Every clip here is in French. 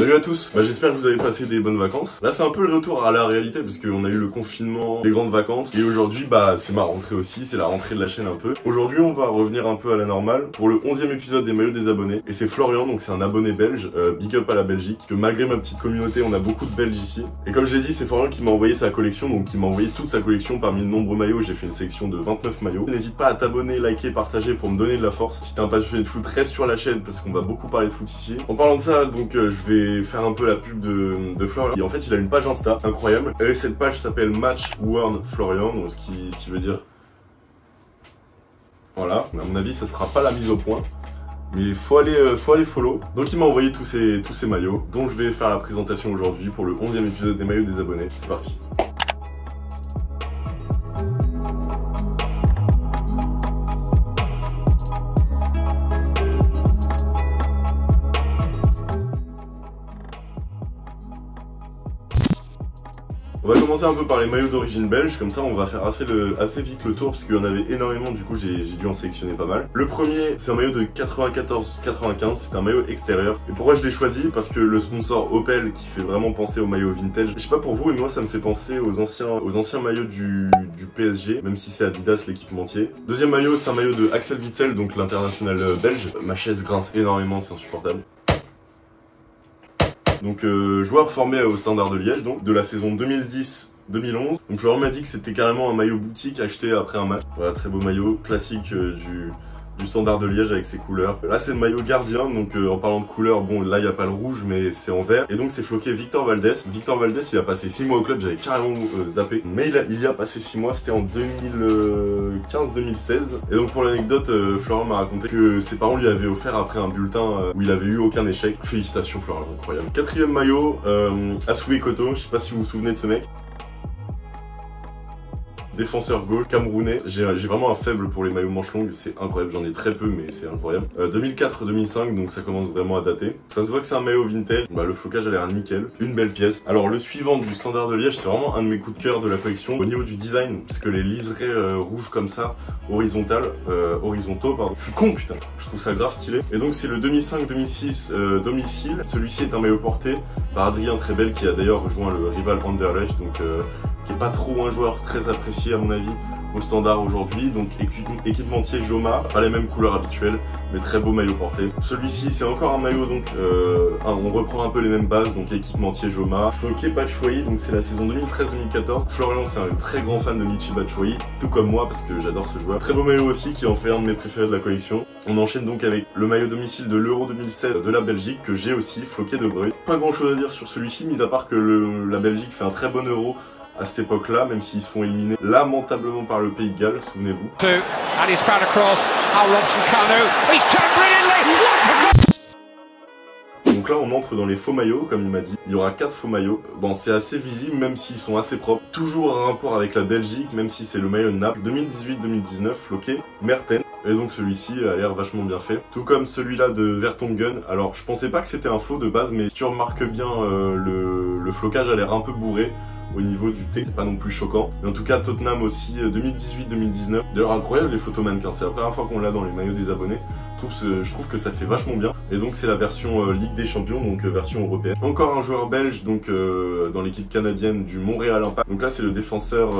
Salut à tous, j'espère que vous avez passé des bonnes vacances. Là c'est un peu le retour à la réalité parce qu'on a eu le confinement, les grandes vacances. Et aujourd'hui c'est ma rentrée aussi, c'est la rentrée de la chaîne un peu. Aujourd'hui on va revenir un peu à la normale pour le 11e épisode des maillots des abonnés. Et c'est Florian, donc c'est un abonné belge, big up à la Belgique. Que malgré ma petite communauté on a beaucoup de Belges ici. Et comme je l'ai dit, c'est Florian qui m'a envoyé sa collection, donc il m'a envoyé toute sa collection parmi de nombreux maillots. J'ai fait une sélection de 29 maillots. N'hésite pas à t'abonner, liker, partager pour me donner de la force. Si t'es un passionné de foot, reste sur la chaîne parce qu'on va beaucoup parler de foot ici. En parlant de ça, donc je vais faire un peu la pub de Florian. Et en fait il a une page Insta incroyable. Et cette page s'appelle Match World Florian, donc ce qui veut dire voilà. À mon avis ça sera pas la mise au point, mais faut aller follow. Donc il m'a envoyé tous ces maillots dont je vais faire la présentation aujourd'hui pour le 11e épisode des maillots des abonnés. C'est parti. On va commencer un peu par les maillots d'origine belge, comme ça on va faire assez vite le tour parce qu'il y en avait énormément, du coup j'ai dû en sélectionner pas mal. Le premier c'est un maillot de 94-95, c'est un maillot extérieur. Et pourquoi je l'ai choisi? Parce que le sponsor Opel qui fait vraiment penser au maillot vintage. Je sais pas pour vous mais moi ça me fait penser aux anciens maillots du PSG, même si c'est Adidas l'équipementier. Deuxième maillot c'est un maillot de Axel Witsel, donc l'international belge. Ma chaise grince énormément, c'est insupportable. Donc joueur formé au Standard de Liège, donc de la saison 2010-2011. Donc Florent m'a dit que c'était carrément un maillot boutique acheté après un match. Voilà, très beau maillot, classique du Standard de Liège avec ses couleurs. Là c'est le maillot gardien, donc en parlant de couleurs, bon là il n'y a pas le rouge mais c'est en vert. Et donc c'est floqué Victor Valdés. Victor Valdés il a passé 6 mois au club, j'avais carrément zappé. Mais il y a passé 6 mois, c'était en 2015-2016. Et donc pour l'anecdote, Florent m'a raconté que ses parents lui avaient offert après un bulletin où il avait eu aucun échec. Félicitations Florent, incroyable. Quatrième maillot, Assoui Koto, je sais pas si vous vous souvenez de ce mec. Défenseur gauche, camerounais. J'ai vraiment un faible pour les maillots manches longues, c'est incroyable, j'en ai très peu mais c'est incroyable. 2004-2005, donc ça commence vraiment à dater. Ça se voit que c'est un maillot vintage, le flocage a l'air nickel, une belle pièce. Alors le suivant du Standard de Liège, c'est vraiment un de mes coups de cœur de la collection au niveau du design, parce que les liserés rouges comme ça, horizontaux, pardon. Je suis con putain, je trouve ça grave stylé. Et donc c'est le 2005-2006 domicile. Celui-ci est un maillot porté par Adrien Trebel qui a d'ailleurs rejoint le rival Anderlecht, donc qui est pas trop un joueur très apprécié à mon avis au Standard aujourd'hui. Donc équipementier Joma, pas les mêmes couleurs habituelles mais très beau maillot porté. Celui-ci c'est encore un maillot, donc on reprend un peu les mêmes bases, donc équipementier Joma, floqué Batshuayi, donc c'est la saison 2013-2014. Florian c'est un très grand fan de Michy Batshuayi, tout comme moi parce que j'adore ce joueur. Très beau maillot aussi qui en fait un de mes préférés de la collection. On enchaîne donc avec le maillot domicile de l'Euro 2016 de la Belgique que j'ai aussi, floqué de Bruyne. Pas grand chose à dire sur celui-ci mis à part que la Belgique fait un très bon Euro à cette époque-là, même s'ils se font éliminer lamentablement par le Pays de Galles, souvenez-vous. Donc là on entre dans les faux maillots, comme il m'a dit. Il y aura 4 faux maillots. Bon, c'est assez visible même s'ils sont assez propres. Toujours un rapport avec la Belgique, même si c'est le maillot de Naples. 2018-2019, floqué Mertens. Et donc celui-ci a l'air vachement bien fait. Tout comme celui-là de Vertonghen. Alors je pensais pas que c'était un faux de base, mais si tu remarques bien, le flocage a l'air un peu bourré. Au niveau du T, c'est pas non plus choquant. Mais en tout cas, Tottenham aussi, 2018-2019. D'ailleurs, incroyable les photos mannequins. C'est la première fois qu'on l'a dans les maillots des abonnés. Je trouve que ça fait vachement bien. Et donc, c'est la version Ligue des Champions, donc version européenne. Encore un joueur belge, donc dans l'équipe canadienne du Montréal Impact. Donc là, c'est le défenseur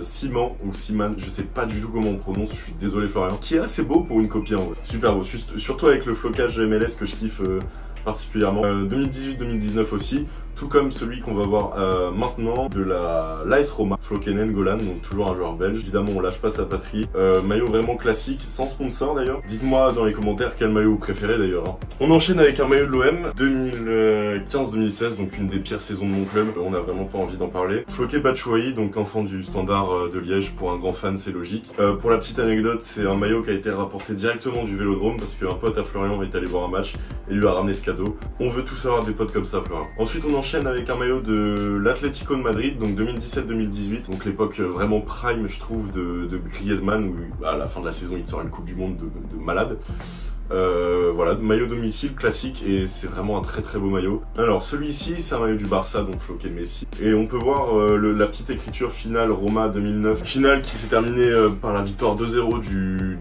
Siman ou Siman. Je sais pas du tout comment on prononce. Je suis désolé, Florian. Qui est assez beau pour une copie en vrai. Super beau. Surtout avec le flocage MLS que je kiffe particulièrement. 2018-2019 aussi. Tout comme celui qu'on va voir maintenant de l'AS Roma, floqué Nainggolan, donc toujours un joueur belge. Évidemment on lâche pas sa patrie. Maillot vraiment classique, sans sponsor d'ailleurs. Dites-moi dans les commentaires quel maillot vous préférez d'ailleurs. Hein. On enchaîne avec un maillot de l'OM 2015-2016, donc une des pires saisons de mon club. On n'a vraiment pas envie d'en parler. Floqué Batshuayi, donc enfant du Standard de Liège, pour un grand fan c'est logique. Pour la petite anecdote, c'est un maillot qui a été rapporté directement du Vélodrome parce qu'un pote à Florian est allé voir un match et lui a ramené ce cadeau. On veut tous avoir des potes comme ça, Florian. Ensuite on enchaîne avec un maillot de l'Atlético de Madrid, donc 2017-2018, donc l'époque vraiment prime je trouve de Griezmann, où à la fin de la saison il sort une coupe du monde de malade. Voilà, maillot domicile classique et c'est vraiment un très très beau maillot. Alors celui-ci c'est un maillot du Barça, donc floqué Messi. Et on peut voir la petite écriture finale Roma 2009. Finale qui s'est terminée par la victoire 2-0 du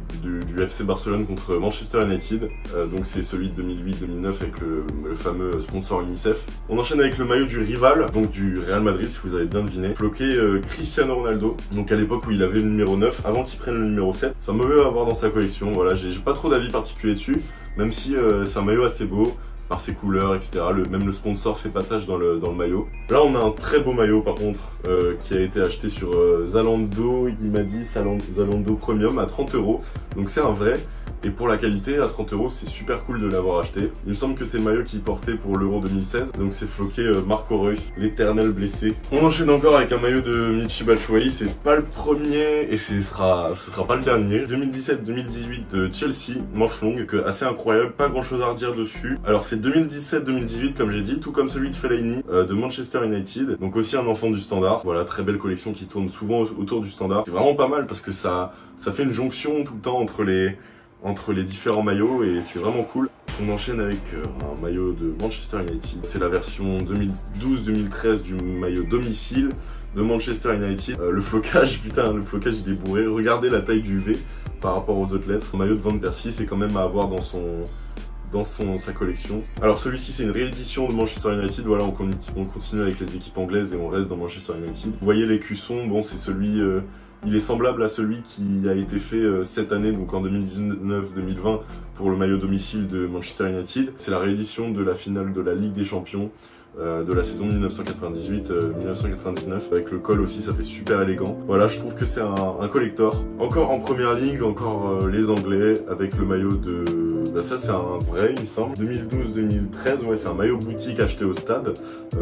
FC Barcelone contre Manchester United. Donc c'est celui de 2008-2009 avec le fameux sponsor UNICEF. On enchaîne avec le maillot du rival, donc du Real Madrid si vous avez bien deviné. Floqué Cristiano Ronaldo, donc à l'époque où il avait le numéro 9, avant qu'il prenne le numéro 7. C'est un maillot à avoir dans sa collection, voilà, j'ai pas trop d'avis particulier dessus, même si c'est un maillot assez beau par ses couleurs, etc. Même le sponsor fait pas tâche dans le maillot. Là on a un très beau maillot par contre qui a été acheté sur Zalando, il m'a dit Zalando Premium à 30 €, donc c'est un vrai. Et pour la qualité, à 30 €, c'est super cool de l'avoir acheté. Il me semble que c'est le maillot qu'il portait pour l'Euro 2016. Donc c'est floqué Marco Reus, l'éternel blessé. On enchaîne encore avec un maillot de Michy Batshuayi. C'est pas le premier et ce sera pas le dernier. 2017-2018 de Chelsea, manche longue, assez incroyable. Pas grand chose à redire dessus. Alors c'est 2017-2018 comme j'ai dit, tout comme celui de Fellaini de Manchester United. Donc aussi un enfant du Standard. Voilà, très belle collection qui tourne souvent autour du Standard. C'est vraiment pas mal parce que ça fait une jonction tout le temps entre les différents maillots et c'est vraiment cool. On enchaîne avec un maillot de Manchester United. C'est la version 2012-2013 du maillot domicile de Manchester United. Le flocage, putain, le flocage il est bourré. Regardez la taille du V par rapport aux autres lettres. Le maillot de Van Persie, c'est quand même à avoir dans sa collection. Alors celui-ci c'est une réédition de Manchester United. Voilà, on continue avec les équipes anglaises et on reste dans Manchester United. Vous voyez l'écusson, bon c'est celui... il est semblable à celui qui a été fait cette année, donc en 2019-2020, pour le maillot domicile de Manchester United. C'est la réédition de la finale de la Ligue des Champions de la saison 1998-1999. Avec le col aussi, ça fait super élégant. Voilà, je trouve que c'est un collector. Encore en première ligue, encore les Anglais, avec le maillot de... Bah ça c'est un vrai il me semble, 2012-2013, ouais c'est un maillot boutique acheté au stade,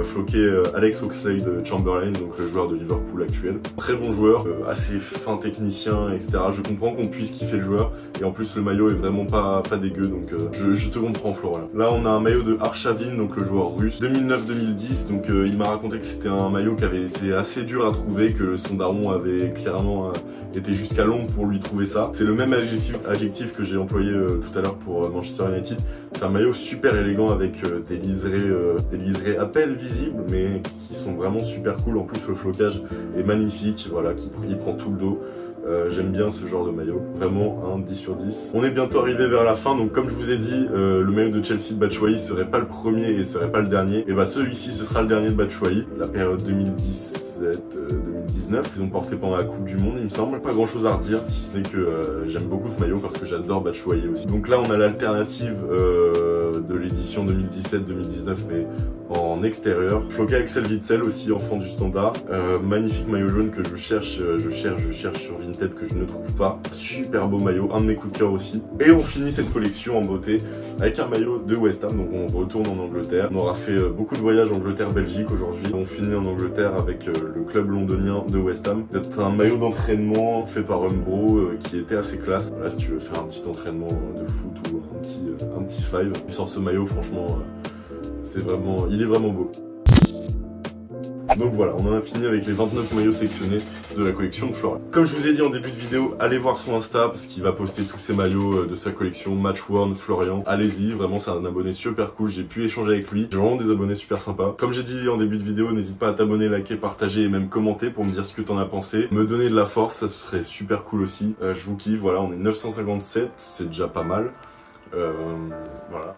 floqué Alex Oxlade-Chamberlain, donc le joueur de Liverpool actuel. Très bon joueur, assez fin technicien, etc. Je comprends qu'on puisse kiffer le joueur, et en plus le maillot est vraiment pas dégueu, donc je te comprends Florian. Là on a un maillot de Arshavin, donc le joueur russe, 2009-2010, donc il m'a raconté que c'était un maillot qui avait été assez dur à trouver, que son daron avait clairement été jusqu'à Londres pour lui trouver ça. C'est le même adjectif que j'ai employé tout à l'heure pour Manchester United. C'est un maillot super élégant avec des liserés à peine visibles mais qui sont vraiment super cool. En plus le flocage est magnifique, voilà, il prend tout le dos. J'aime bien ce genre de maillot, vraiment un 10 sur 10. On est bientôt arrivé vers la fin, donc comme je vous ai dit, le maillot de Chelsea de Batshuayi serait pas le premier et serait pas le dernier. Et bah celui-ci ce sera le dernier de Batshuayi, la période 2017-2019. Ils ont porté pendant la Coupe du Monde il me semble. Pas grand chose à redire si ce n'est que j'aime beaucoup ce maillot parce que j'adore Batshuayi aussi. Donc là on a l'alternative de l'édition 2017-2019 mais en extérieur. Floqué Axel Witsel aussi, enfant du Standard. Magnifique maillot jaune que je cherche sur Vinted que je ne trouve pas. Super beau maillot, un de mes coups de cœur aussi. Et on finit cette collection en beauté avec un maillot de West Ham. Donc on retourne en Angleterre. On aura fait beaucoup de voyages Angleterre-Belgique aujourd'hui. On finit en Angleterre avec le club londonien de West Ham. C'est un maillot d'entraînement fait par Umbro qui était assez classe. Là si tu veux faire un petit entraînement de foot ou un petit five, tu sors ce maillot, franchement il est vraiment beau. Donc voilà, on en a fini avec les 29 maillots sélectionnés de la collection de Florian. Comme je vous ai dit en début de vidéo, allez voir son Insta parce qu'il va poster tous ses maillots de sa collection Match Worn Florian. Allez-y, vraiment c'est un abonné super cool, j'ai pu échanger avec lui. J'ai vraiment des abonnés super sympas. Comme j'ai dit en début de vidéo, n'hésite pas à t'abonner, liker, partager et même commenter pour me dire ce que t'en as pensé. Me donner de la force, ça serait super cool aussi. Je vous kiffe, voilà, on est 957, c'est déjà pas mal. Voilà.